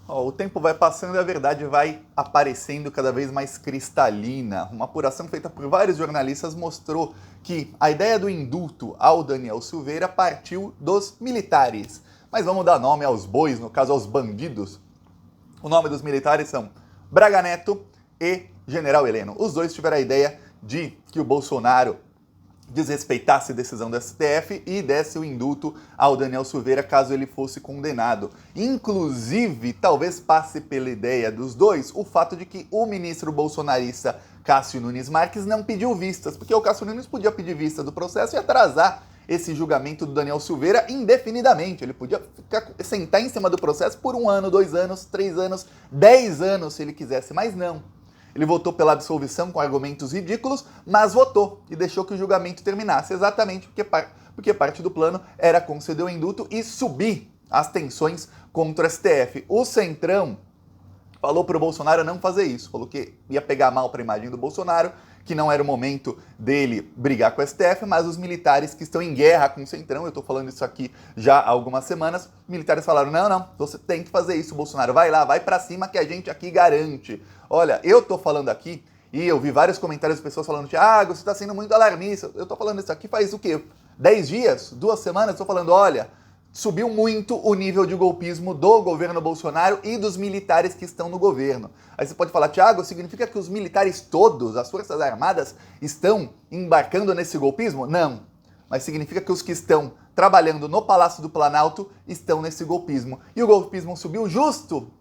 O tempo vai passando e a verdade vai aparecendo cada vez mais cristalina. Uma apuração feita por vários jornalistas mostrou que a ideia do indulto ao Daniel Silveira partiu dos militares. Mas vamos dar nome aos bois, no caso aos bandidos. O nome dos militares são Braga Neto e General Heleno. Os dois tiveram a ideia de que o Bolsonaro desrespeitasse a decisão do STF e desse o indulto ao Daniel Silveira caso ele fosse condenado. Inclusive, talvez passe pela ideia dos dois o fato de que o ministro bolsonarista Cássio Nunes Marques não pediu vistas, porque o Cássio Nunes podia pedir vista do processo e atrasar esse julgamento do Daniel Silveira indefinidamente. Ele podia sentar em cima do processo por 1 ano, 2 anos, 3 anos, 10 anos se ele quisesse, mas não. Ele votou pela absolvição com argumentos ridículos, mas votou e deixou que o julgamento terminasse, exatamente porque parte do plano era conceder o indulto e subir as tensões contra o STF. O Centrão falou para o Bolsonaro não fazer isso, falou que ia pegar mal para a imagem do Bolsonaro, que não era o momento dele brigar com o STF, mas os militares que estão em guerra com o Centrão, eu estou falando isso aqui já há algumas semanas, militares falaram, não, você tem que fazer isso, Bolsonaro, vai lá, vai para cima que a gente aqui garante. Olha, eu estou falando aqui, e eu vi vários comentários de pessoas falando, Thiago, você está sendo muito alarmista, eu estou falando isso aqui faz o quê? 10 dias? 2 semanas? Estou falando, olha, subiu muito o nível de golpismo do governo Bolsonaro e dos militares que estão no governo. Aí você pode falar, Thiago, significa que os militares todos, as Forças Armadas, estão embarcando nesse golpismo? Não. Mas significa que os que estão trabalhando no Palácio do Planalto estão nesse golpismo. E o golpismo subiu justo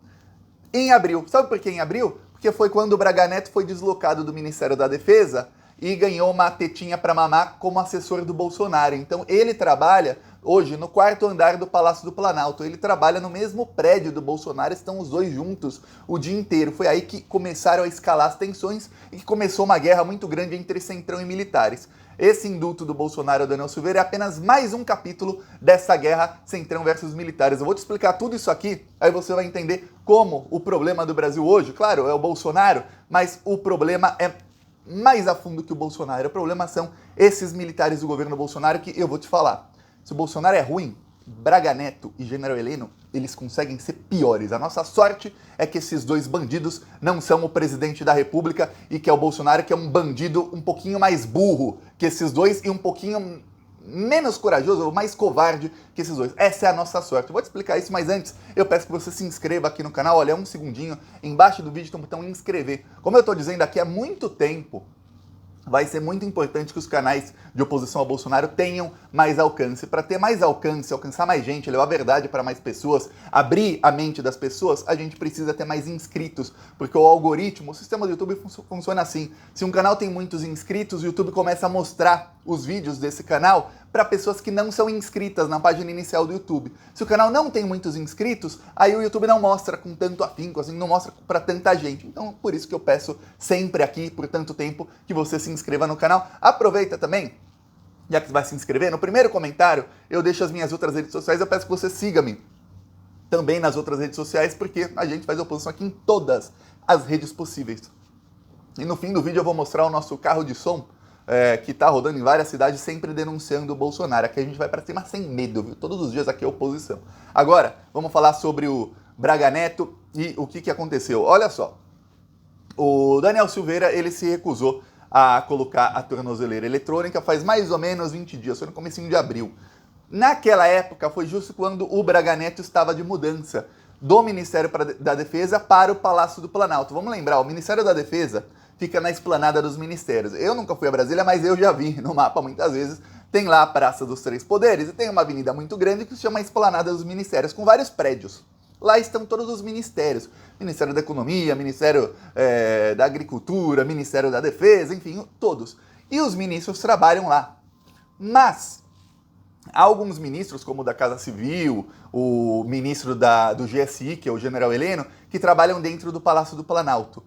em abril. Sabe por que em abril? Porque foi quando o Braga Neto foi deslocado do Ministério da Defesa e ganhou uma tetinha para mamar como assessor do Bolsonaro. Então ele trabalha hoje no 4º andar do Palácio do Planalto. Ele trabalha no mesmo prédio do Bolsonaro, estão os dois juntos o dia inteiro. Foi aí que começaram a escalar as tensões e que começou uma guerra muito grande entre Centrão e militares. Esse indulto do Bolsonaro ao Daniel Silveira é apenas mais um capítulo dessa guerra Centrão versus militares. Eu vou te explicar tudo isso aqui, aí você vai entender como o problema do Brasil hoje, claro, é o Bolsonaro, mas o problema é mais a fundo que o Bolsonaro. O problema são esses militares do governo Bolsonaro que eu vou te falar. Se o Bolsonaro é ruim, Braga Neto e General Heleno, eles conseguem ser piores. A nossa sorte é que esses dois bandidos não são o presidente da República e que é o Bolsonaro, que é um bandido um pouquinho mais burro que esses dois e um pouquinho menos corajoso ou mais covarde que esses dois. Essa é a nossa sorte. Eu vou te explicar isso, mas antes eu peço que você se inscreva aqui no canal. Olha, 1 segundinho, embaixo do vídeo tem um botão inscrever. Como eu estou dizendo aqui há muito tempo, vai ser muito importante que os canais de oposição ao Bolsonaro tenham mais alcance. Para ter mais alcance, alcançar mais gente, levar a verdade para mais pessoas, abrir a mente das pessoas, a gente precisa ter mais inscritos, porque o algoritmo, o sistema do YouTube funciona assim. Se um canal tem muitos inscritos, o YouTube começa a mostrar os vídeos desse canal para pessoas que não são inscritas na página inicial do YouTube. Se o canal não tem muitos inscritos, aí o YouTube não mostra com tanto afinco, assim, não mostra para tanta gente. Então, por isso que eu peço sempre aqui, por tanto tempo, que você se inscreva no canal. Aproveita também, já que você vai se inscrever, no primeiro comentário eu deixo as minhas outras redes sociais, eu peço que você siga-me também nas outras redes sociais, porque a gente faz oposição aqui em todas as redes possíveis. E no fim do vídeo eu vou mostrar o nosso carro de som, que tá rodando em várias cidades, sempre denunciando o Bolsonaro. Aqui a gente vai para cima sem medo, viu? Todos os dias aqui é oposição. Agora, vamos falar sobre o Braga Neto e o que aconteceu. Olha só, o Daniel Silveira, ele se recusou a colocar a tornozeleira eletrônica faz mais ou menos 20 dias, foi no comecinho de abril. Naquela época, foi justo quando o Braga Neto estava de mudança do Ministério da Defesa para o Palácio do Planalto. Vamos lembrar, o Ministério da Defesa fica na esplanada dos ministérios. Eu nunca fui a Brasília, mas eu já vi no mapa muitas vezes. Tem lá a Praça dos Três Poderes e tem uma avenida muito grande que se chama Esplanada dos Ministérios, com vários prédios. Lá estão todos os ministérios. Ministério da Economia, Ministério da Agricultura, Ministério da Defesa, enfim, todos. E os ministros trabalham lá. Mas há alguns ministros, como o da Casa Civil, o ministro do GSI, que é o General Heleno, que trabalham dentro do Palácio do Planalto.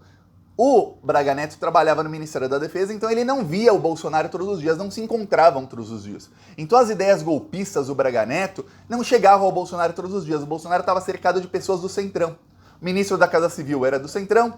O Braga Neto trabalhava no Ministério da Defesa, então ele não via o Bolsonaro todos os dias, não se encontravam todos os dias. Então as ideias golpistas do Braga Neto não chegavam ao Bolsonaro todos os dias. O Bolsonaro estava cercado de pessoas do Centrão. O ministro da Casa Civil era do Centrão,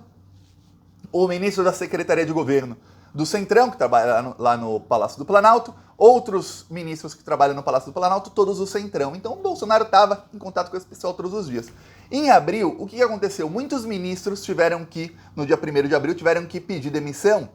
o ministro da Secretaria de Governo do Centrão, que trabalha lá no Palácio do Planalto, outros ministros que trabalham no Palácio do Planalto, todos do Centrão. Então o Bolsonaro estava em contato com esse pessoal todos os dias. Em abril, o que aconteceu? Muitos ministros tiveram que, no dia 1º de abril, tiveram que pedir demissão,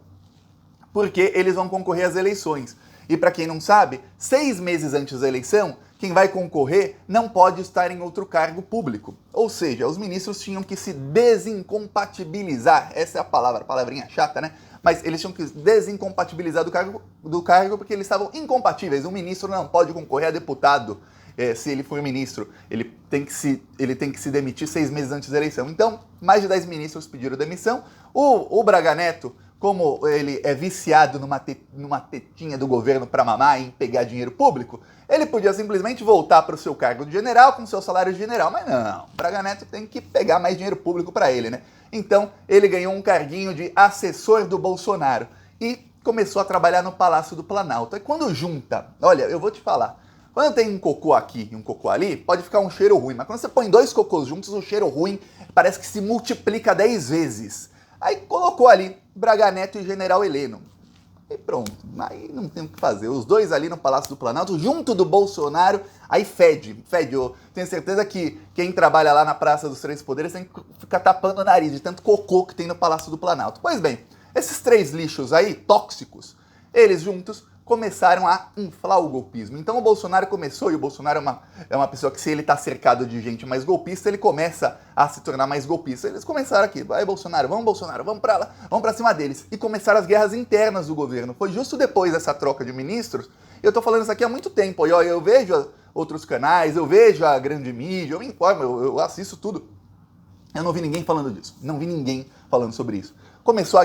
porque eles vão concorrer às eleições. E para quem não sabe, 6 meses antes da eleição, quem vai concorrer não pode estar em outro cargo público. Ou seja, os ministros tinham que se desincompatibilizar. Essa é a palavrinha chata, né? Mas eles tinham que desincompatibilizar do cargo porque eles estavam incompatíveis. Um ministro não pode concorrer a deputado se ele for ministro. Ele tem que se demitir 6 meses antes da eleição. Então, mais de 10 ministros pediram demissão. O Braga Neto, como ele é viciado numa tetinha do governo para mamar e em pegar dinheiro público, ele podia simplesmente voltar para o seu cargo de general com seu salário de general. Mas não, Braga Neto tem que pegar mais dinheiro público para ele, né? Então, ele ganhou um carguinho de assessor do Bolsonaro e começou a trabalhar no Palácio do Planalto. E quando junta, olha, eu vou te falar, quando tem um cocô aqui e um cocô ali, pode ficar um cheiro ruim, mas quando você põe 2 cocôs juntos, o cheiro ruim parece que se multiplica 10 vezes. Aí colocou ali Braga Neto e General Heleno. E pronto, aí não tem o que fazer. Os dois ali no Palácio do Planalto, junto do Bolsonaro, aí fede. Eu tenho certeza que quem trabalha lá na Praça dos Três Poderes tem que ficar tapando o nariz de tanto cocô que tem no Palácio do Planalto. Pois bem, esses 3 lixos aí, tóxicos, eles juntos começaram a inflar o golpismo. Então o Bolsonaro começou, e o Bolsonaro é uma pessoa que, se ele está cercado de gente mais golpista, ele começa a se tornar mais golpista. Eles começaram aqui, vai Bolsonaro, vamos pra lá, vamos pra cima deles. E começaram as guerras internas do governo. Foi justo depois dessa troca de ministros. Eu tô falando isso aqui há muito tempo, e ó, eu vejo outros canais, eu vejo a grande mídia, eu me informo, eu assisto tudo. Eu não vi ninguém falando disso, não vi ninguém falando sobre isso. Começou a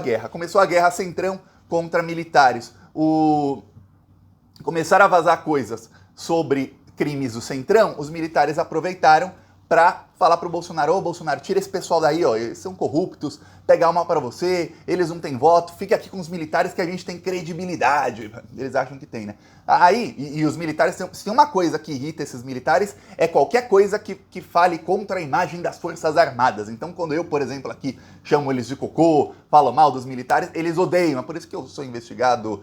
guerra Centrão contra militares. Começaram a vazar coisas sobre crimes do Centrão, os militares aproveitaram para falar pro Bolsonaro: ô Bolsonaro, tira esse pessoal daí, ó, eles são corruptos, pega uma para você, eles não têm voto, fica aqui com os militares que a gente tem credibilidade. Eles acham que tem, né? Aí, e os militares, se tem uma coisa que irrita esses militares, é qualquer coisa que fale contra a imagem das Forças Armadas. Então, quando eu, por exemplo, aqui chamo eles de cocô, falo mal dos militares, eles odeiam. É por isso que eu sou investigado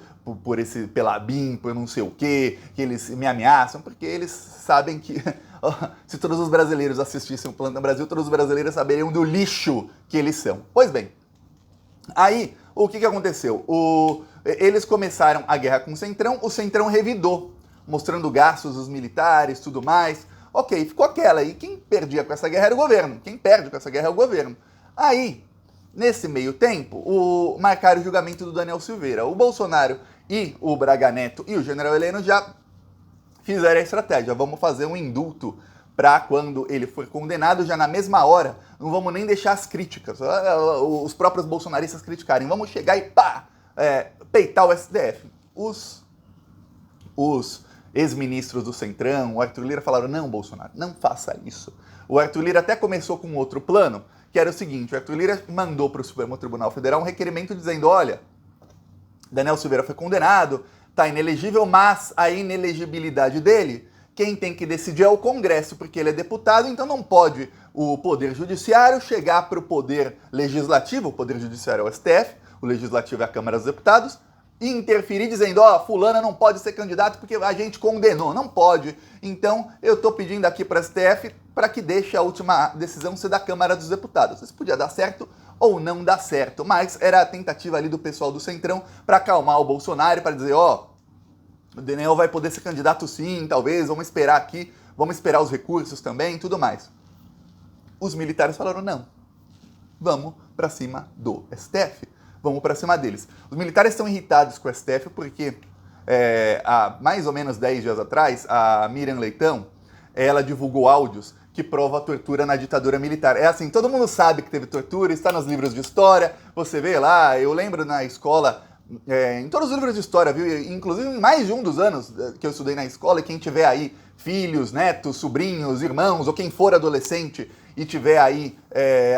pela BIM, por não sei o quê, que eles me ameaçam, porque eles sabem que se todos os brasileiros assistissem o Plantão Brasil, todos os brasileiros saberiam do lixo que eles são. Pois bem, aí o que aconteceu? Eles começaram a guerra com o Centrão revidou, mostrando gastos dos militares, tudo mais. Ok, ficou aquela. E quem perdia com essa guerra era o governo. Quem perde com essa guerra é o governo. Aí, nesse meio tempo, marcaram o julgamento do Daniel Silveira. O Bolsonaro e o Braga Neto e o General Heleno já fizeram a estratégia. Vamos fazer um indulto para quando ele for condenado, já na mesma hora, não vamos nem deixar as críticas, os próprios bolsonaristas criticarem. Vamos chegar e peitar o STF. Os ex-ministros do Centrão, o Arthur Lira, falaram: não, Bolsonaro, não faça isso. O Arthur Lira até começou com outro plano, que era o seguinte: o Arthur Lira mandou para o Supremo Tribunal Federal um requerimento dizendo: olha, Daniel Silveira foi condenado, está inelegível, mas a inelegibilidade dele, quem tem que decidir é o Congresso, porque ele é deputado, então não pode o Poder Judiciário chegar para o Poder Legislativo, o Poder Judiciário é o STF, o Legislativo é a Câmara dos Deputados, e interferir dizendo: fulana não pode ser candidato porque a gente condenou. Não pode. Então eu estou pedindo aqui para o STF para que deixe a última decisão ser da Câmara dos Deputados. Isso podia dar certo ou não dar certo, mas era a tentativa ali do pessoal do Centrão para acalmar o Bolsonaro, para dizer: o Daniel vai poder ser candidato sim, talvez, vamos esperar aqui, vamos esperar os recursos também e tudo mais. Os militares falaram: não, vamos para cima do STF, vamos para cima deles. Os militares estão irritados com o STF porque há mais ou menos 10 dias atrás, a Miriam Leitão, ela divulgou áudios que provam a tortura na ditadura militar. É assim, todo mundo sabe que teve tortura, está nos livros de história, você vê lá, eu lembro na escola, em todos os livros de história, viu? Inclusive em mais de um dos anos que eu estudei na escola, e quem tiver aí filhos, netos, sobrinhos, irmãos, ou quem for adolescente e tiver aí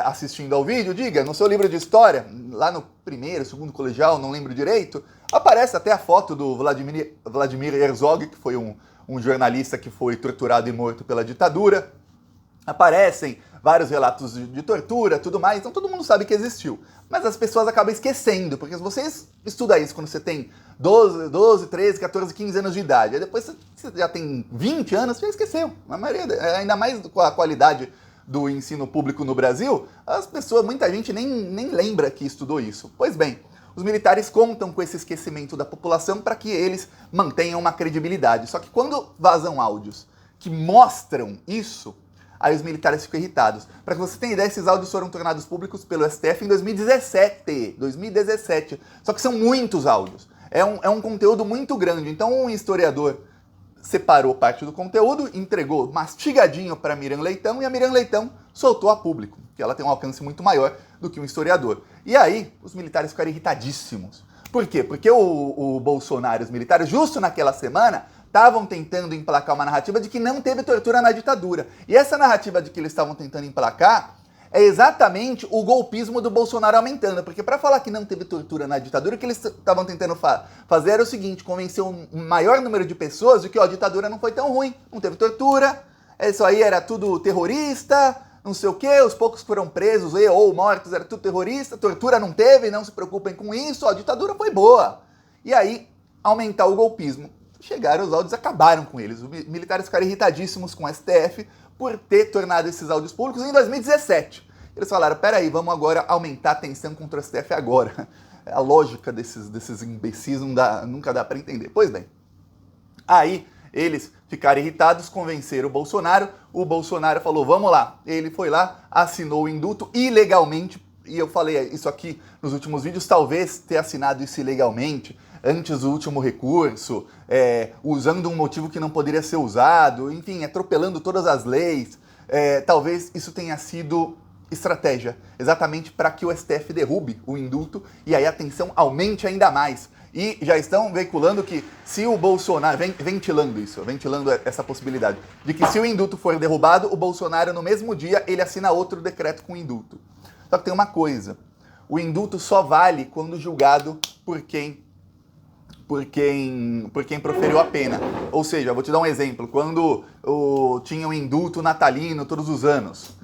assistindo ao vídeo, diga, no seu livro de história, lá no primeiro, segundo colegial, não lembro direito, aparece até a foto do Vladimir Herzog, que foi um jornalista que foi torturado e morto pela ditadura. Aparecem vários relatos de tortura, tudo mais, então todo mundo sabe que existiu. Mas as pessoas acabam esquecendo, porque se você estuda isso quando você tem 12, 13, 14, 15 anos de idade, aí depois você já tem 20 anos, você já esqueceu. A maioria, ainda mais com a qualidade do ensino público no Brasil, as pessoas, muita gente nem lembra que estudou isso. Pois bem, os militares contam com esse esquecimento da população para que eles mantenham uma credibilidade. Só que quando vazam áudios que mostram isso, aí os militares ficam irritados. Para que você tenha ideia, esses áudios foram tornados públicos pelo STF em 2017. Só que são muitos áudios. É um conteúdo muito grande. Então um historiador separou parte do conteúdo, entregou mastigadinho para Miriam Leitão e a Miriam Leitão soltou a público, que ela tem um alcance muito maior do que um historiador. E aí os militares ficaram irritadíssimos. Por quê? Porque o Bolsonaro e os militares, justo naquela semana, estavam tentando emplacar uma narrativa de que não teve tortura na ditadura. E essa narrativa de que eles estavam tentando emplacar é exatamente o golpismo do Bolsonaro aumentando. Porque para falar que não teve tortura na ditadura, o que eles estavam tentando fazer era o seguinte: convencer um maior número de pessoas de que a ditadura não foi tão ruim, não teve tortura, isso aí era tudo terrorista, não sei o quê, os poucos que foram presos ou mortos era tudo terrorista, tortura não teve, não se preocupem com isso, a ditadura foi boa. E aí, aumentar o golpismo. Chegaram os áudios, acabaram com eles. Os militares ficaram irritadíssimos com o STF por ter tornado esses áudios públicos em 2017. Eles falaram, peraí, vamos agora aumentar a tensão contra o STF agora. A lógica desses imbecis nunca dá para entender. Pois bem, aí eles ficaram irritados, convenceram o Bolsonaro falou, vamos lá. Ele foi lá, assinou o indulto ilegalmente, e eu falei isso aqui nos últimos vídeos, talvez ter assinado isso ilegalmente, antes do último recurso, usando um motivo que não poderia ser usado, enfim, atropelando todas as leis. Talvez isso tenha sido estratégia, exatamente para que o STF derrube o indulto e aí a tensão aumente ainda mais. E já estão veiculando que se o Bolsonaro, ventilando essa possibilidade, de que se o indulto for derrubado, o Bolsonaro no mesmo dia ele assina outro decreto com indulto. Só que tem uma coisa, o indulto só vale quando julgado por quem proferiu a pena. Ou seja, vou te dar um exemplo. Quando tinha um indulto natalino todos os anos,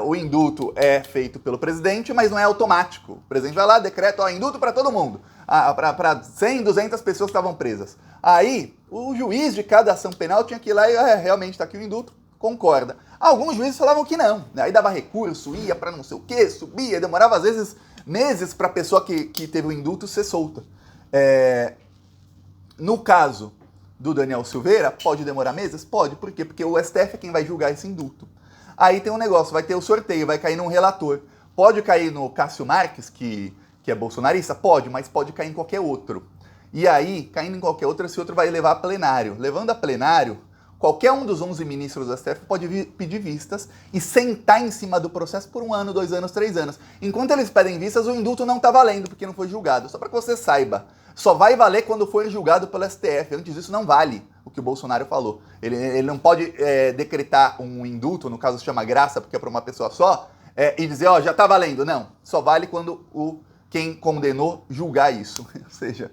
o indulto é feito pelo presidente, mas não é automático. O presidente vai lá, decreta, indulto para todo mundo. Para 100, 200 pessoas que estavam presas. Aí, o juiz de cada ação penal tinha que ir lá e, realmente, está aqui o indulto, concorda. Alguns juízes falavam que não. Aí dava recurso, ia para não sei o quê, subia, demorava às vezes meses para a pessoa que teve o indulto ser solta. No caso do Daniel Silveira, pode demorar meses? Pode. Por quê? Porque o STF é quem vai julgar esse indulto. Aí tem um negócio, vai ter o sorteio, vai cair num relator. Pode cair no Cássio Marques, que é bolsonarista? Pode, mas pode cair em qualquer outro. E aí, caindo em qualquer outro, esse outro vai levar a plenário. Levando a plenário, qualquer um dos 11 ministros do STF pode pedir vistas e sentar em cima do processo por 1 ano, 2 anos, 3 anos. Enquanto eles pedem vistas, o indulto não está valendo, porque não foi julgado. Só para que você saiba. Só vai valer quando for julgado pelo STF. Antes disso, não vale o que o Bolsonaro falou. Ele não pode decretar um indulto, no caso se chama graça, porque é para uma pessoa só, e dizer, já está valendo. Não, só vale quando quem condenou julgar isso. Ou seja,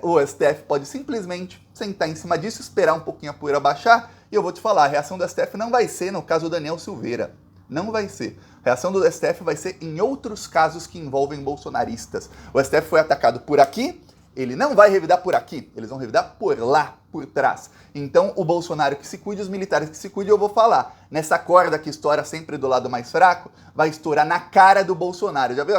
o STF pode simplesmente sentar em cima disso, esperar um pouquinho a poeira baixar, e eu vou te falar, a reação do STF não vai ser no caso do Daniel Silveira. Não vai ser. A reação do STF vai ser em outros casos que envolvem bolsonaristas. O STF foi atacado por aqui, ele não vai revidar por aqui, eles vão revidar por lá, por trás. Então, o Bolsonaro que se cuide, os militares que se cuide, eu vou falar. Nessa corda que estoura sempre do lado mais fraco, vai estourar na cara do Bolsonaro. Já viu?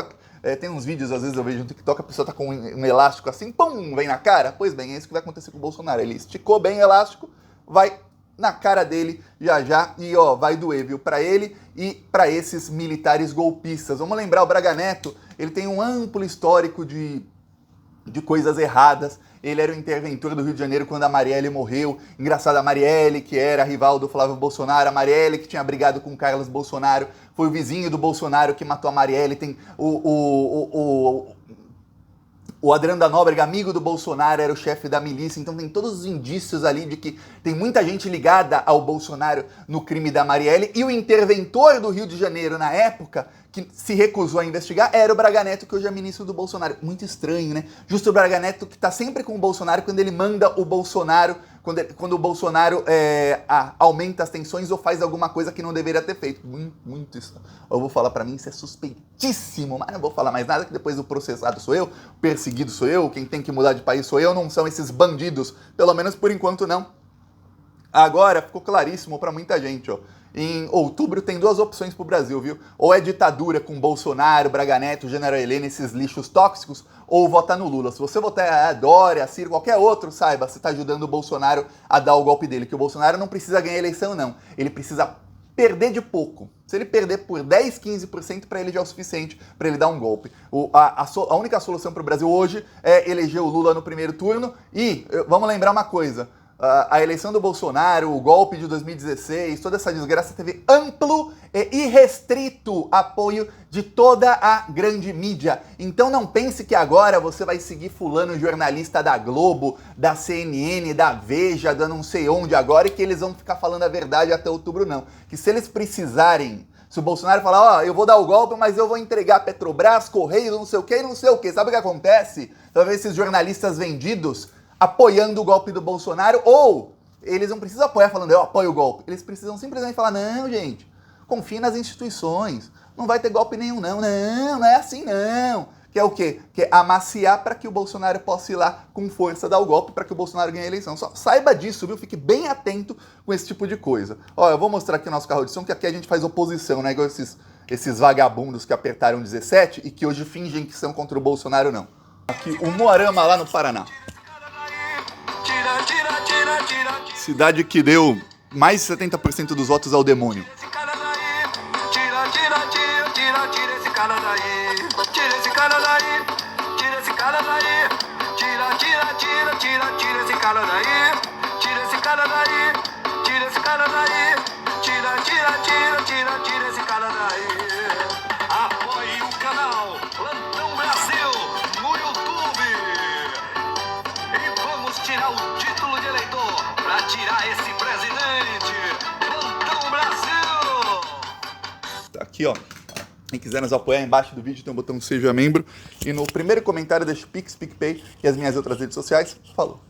Tem uns vídeos, às vezes eu vejo no TikTok, a pessoa tá com um elástico assim, pum, vem na cara. Pois bem, é isso que vai acontecer com o Bolsonaro. Ele esticou bem o elástico, vai na cara dele já, e vai doer, viu? Pra ele e pra esses militares golpistas. Vamos lembrar, o Braga Neto, ele tem um amplo histórico de coisas erradas. Ele era o interventor do Rio de Janeiro quando a Marielle morreu. Engraçado, a Marielle, que era rival do Flávio Bolsonaro, a Marielle que tinha brigado com o Carlos Bolsonaro, foi o vizinho do Bolsonaro que matou a Marielle. Tem o Adriano da Nóbrega, amigo do Bolsonaro, era o chefe da milícia. Então tem todos os indícios ali de que tem muita gente ligada ao Bolsonaro no crime da Marielle. E o interventor do Rio de Janeiro na época, que se recusou a investigar, era o Braga Neto, que hoje é ministro do Bolsonaro. Muito estranho, né? Justo o Braga Neto que tá sempre com o Bolsonaro quando ele manda o Bolsonaro quando o Bolsonaro aumenta as tensões ou faz alguma coisa que não deveria ter feito. Muito isso. Eu vou falar, pra mim isso é suspeitíssimo, mas não vou falar mais nada, que depois o processado sou eu, o perseguido sou eu, quem tem que mudar de país sou eu, não são esses bandidos, pelo menos por enquanto não. Agora ficou claríssimo pra muita gente, ó. Em outubro tem duas opções pro Brasil, viu? Ou é ditadura com Bolsonaro, Braga Neto, General Helena, esses lixos tóxicos, ou vota no Lula. Se você votar Dória, Ciro, qualquer outro, saiba, você tá ajudando o Bolsonaro a dar o golpe dele, que o Bolsonaro não precisa ganhar a eleição, não. Ele precisa perder de pouco. Se ele perder por 10, 15%, para ele já é o suficiente para ele dar um golpe. A única solução para o Brasil hoje é eleger o Lula no primeiro turno e, vamos lembrar uma coisa, a eleição do Bolsonaro, o golpe de 2016, toda essa desgraça teve amplo e irrestrito apoio de toda a grande mídia. Então não pense que agora você vai seguir fulano jornalista da Globo, da CNN, da Veja, da não sei onde agora, e que eles vão ficar falando a verdade até outubro, não. Que se eles precisarem, se o Bolsonaro falar, ó, eu vou dar o golpe, mas eu vou entregar Petrobras, Correios, não sei o que, não sei o que. Sabe o que acontece? Talvez esses jornalistas vendidos apoiando o golpe do Bolsonaro, ou eles não precisam apoiar falando, eu apoio o golpe. Eles precisam simplesmente falar, não, gente, confie nas instituições, não vai ter golpe nenhum, não é assim, não. Que é o quê? Que é amaciar para que o Bolsonaro possa ir lá com força dar o golpe para que o Bolsonaro ganhe a eleição. Só saiba disso, viu? Fique bem atento com esse tipo de coisa. Ó, eu vou mostrar aqui o nosso carro de som, que aqui a gente faz oposição, né? Igual esses vagabundos que apertaram 17 e que hoje fingem que são contra o Bolsonaro, não. Aqui, o Moarama, lá no Paraná. Cidade que deu mais de 70% dos votos ao demônio. Apoie o canal Plantão Brasil no YouTube. E vamos tirar o título de eleitor para tirar esse presidente. Plantão Brasil. Tá aqui, ó. Quem quiser nos apoiar, embaixo do vídeo tem um botão Seja Membro. E no primeiro comentário deixa o Pix, PicPay e as minhas outras redes sociais. Falou!